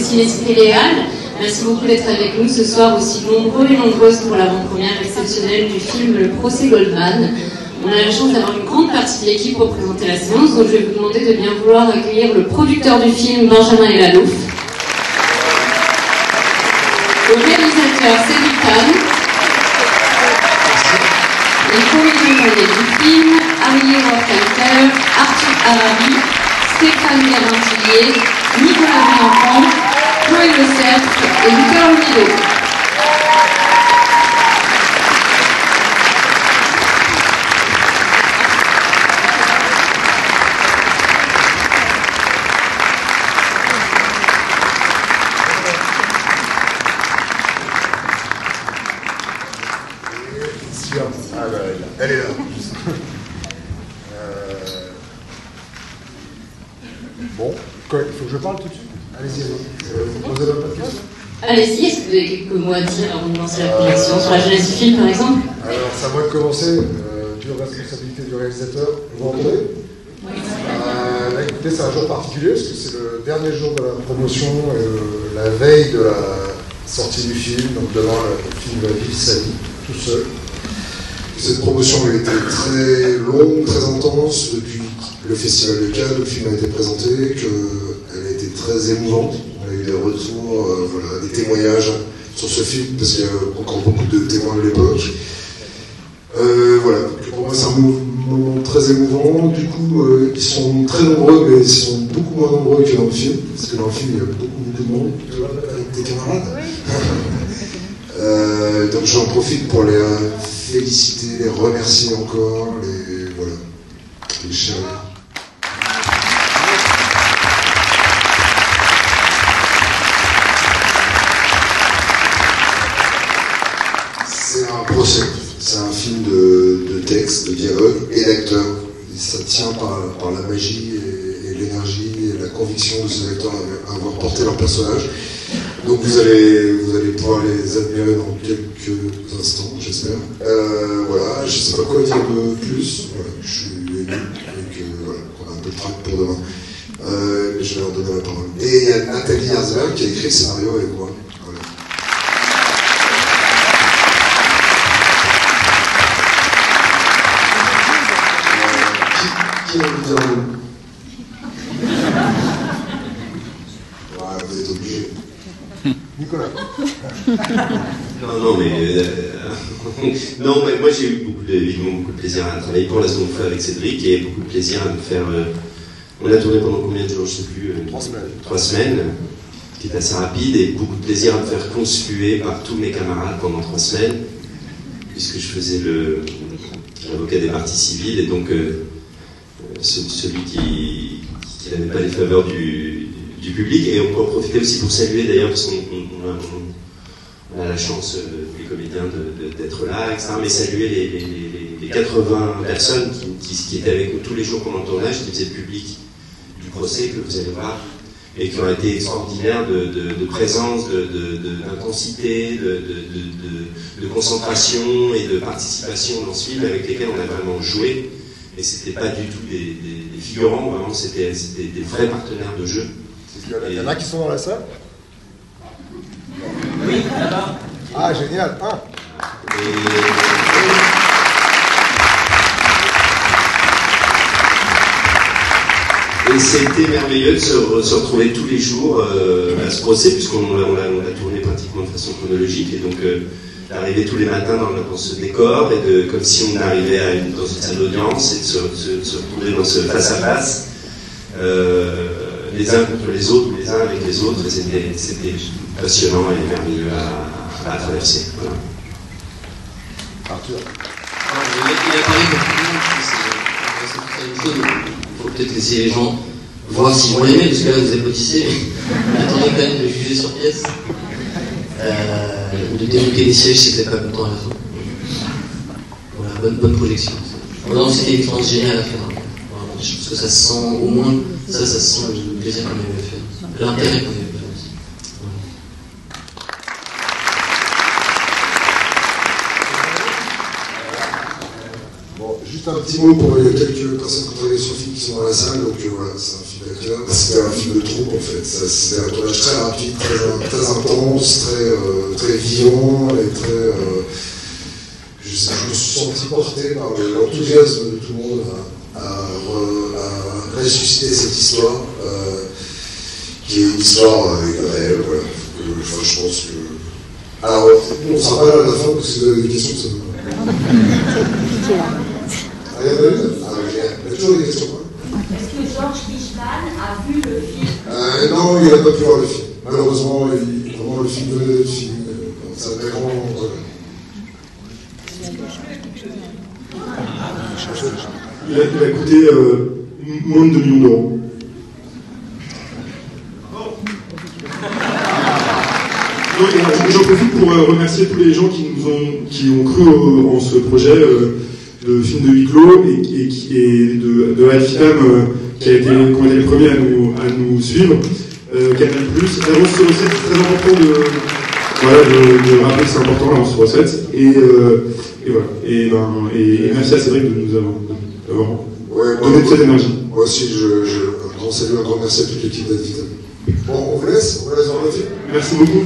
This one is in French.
Ciné Téléal. Merci beaucoup d'être avec nous ce soir, aussi nombreux et nombreuses pour l'avant-première exceptionnelle du film Le Procès Goldman. On a la chance d'avoir une grande partie de l'équipe pour présenter la séance, donc je vais vous demander de bien vouloir accueillir le producteur du film, Benjamin Elalouf, le réalisateur Cédric Kahn, les comédiens du film, Arié Worthalter, Arthur Harari, Stéphane Garintillier, Nicolas Mélenchon, Chloé Le Cerf et Nicolas Rondeau. Elle est là. Bon, il faut que je parle tout de suite. Allez-y, vous n'avez pas de questions? Allez-y, est-ce que vous avez quelques mots à dire avant de lancer la projection sur la jeunesse du film, par exemple? Alors, ça va commencer. Dure responsabilité du réalisateur. Vous m'entendez? Oui. Là, écoutez, c'est un jour particulier parce que c'est le dernier jour de la promotion et la veille de la sortie du film. Donc, demain, le film va vivre sa vie tout seul. Cette promotion a été très longue, très intense. Depuis le Festival de Cannes, le film a été présenté, qu'elle a été très émouvante. On a eu des retours, voilà, des témoignages sur ce film, parce qu'il y a encore beaucoup de témoins de l'époque. Voilà, pour moi c'est un moment très émouvant. Du coup, ils sont très nombreux, mais ils sont beaucoup moins nombreux que dans le film, parce que dans le film, il y a beaucoup de monde, avec tes camarades. Donc j'en profite pour les féliciter, les remercier encore, les chérir. C'est un procès, c'est un film de texte, de dialogue et d'acteurs. Et ça tient par la magie et l'énergie et la conviction de ces acteurs à avoir porté leur personnage. Donc vous allez pouvoir les admirer dans quelques instants, j'espère. Voilà, je ne sais pas quoi dire de plus. Voilà, je suis ému et voilà, on a un peu de trac pour demain. Je vais leur donner la parole. Et il y a Nathalie Herzberg qui a écrit le scénario avec moi. Voilà. Qui va vous dire un mot? Vous êtes obligé. Nicolas. Non, mais moi j'ai eu évidemment beaucoup de plaisir à travailler pour la seconde fois avec Cédric et beaucoup de plaisir à nous faire. On a tourné pendant combien de jours, je ne sais plus. 3 semaines. 3 semaines, qui est assez rapide, et beaucoup de plaisir à me faire conspuer par tous mes camarades pendant 3 semaines, puisque je faisais l'avocat des parties civiles, et donc celui qui n'avait pas les faveurs du public. Et on peut en profiter aussi pour saluer d'ailleurs, parce qu'on a la chance, les comédiens, d'être là, etc. Mais saluer les 80 personnes qui étaient avec nous tous les jours pendant le tournage, qui faisaient le public du procès que vous allez voir, et qui ont été extraordinaires de présence, d'intensité, de concentration et de participation dans ce film, avec lesquels on a vraiment joué. Et c'était pas du tout des figurants, vraiment, c'était des vrais partenaires de jeu. Il y en a qui sont dans la salle? Oui, là-bas. Ah, génial. Ah. Et c'était merveilleux de se retrouver tous les jours à ce procès, puisqu'on l'a tourné pratiquement de façon chronologique, et donc d'arriver tous les matins dans ce décor, et comme si on arrivait dans une salle d'audience, et de se retrouver dans ce face-à-face, les uns contre les autres, ou les uns avec les autres, et c'était passionnant et merveilleux à traverser. Voilà. Arthur. Il a parlé pour tout le monde, c'est une chose. Il faut peut-être laisser les gens voir s'ils vont l'aimer, parce que là vous applaudissez, mais attendez quand même de juger sur pièce. De démonter les sièges si vous n'êtes pas content à la fin. Voilà, bonne projection. Non, c'était une expérience géniale à faire. Voilà, je pense que ça se sent, au moins, ça se sent le plaisir qu'on avait fait. L'intérêt qu'on avait fait aussi. Bon, juste Juste un petit mot pour les quelques personnes qui ont travaillé sur le film qui sont dans la salle. Donc voilà, c'est un film d'acteur. C'était un film de troupe en fait. C'était un tournage très rapide, très intense, très vivant et très. Je me suis senti porté par l'enthousiasme de tout le monde à ressusciter cette histoire, qui est une histoire réelle. Voilà. Je pense que. Alors, on ne sera pas là à la fin parce que vous avez des questions, ça me. Il y a toujours des questions. Est-ce que Georges Fishman a vu le film? Non, il n'a pas pu voir le film. Malheureusement, vraiment, le film venait d'être filmé. Ça m'est vraiment. Il a coûté moins de 2 millions d'euros. J'en profite pour remercier tous les gens qui ont cru en ce projet de film de huis clos et de Alfitam qui ont été les premiers à nous suivre. Canal+, l'avance sur recette, c'est très important de rappeler que c'est important l'avance sur recette. Et voilà. Et merci à Cédric de nous avoir donné de cette énergie. Moi aussi, un grand salut, un grand merci à toute l'équipe d'Alfitam. Bon, on vous laisse voir le film. Merci beaucoup.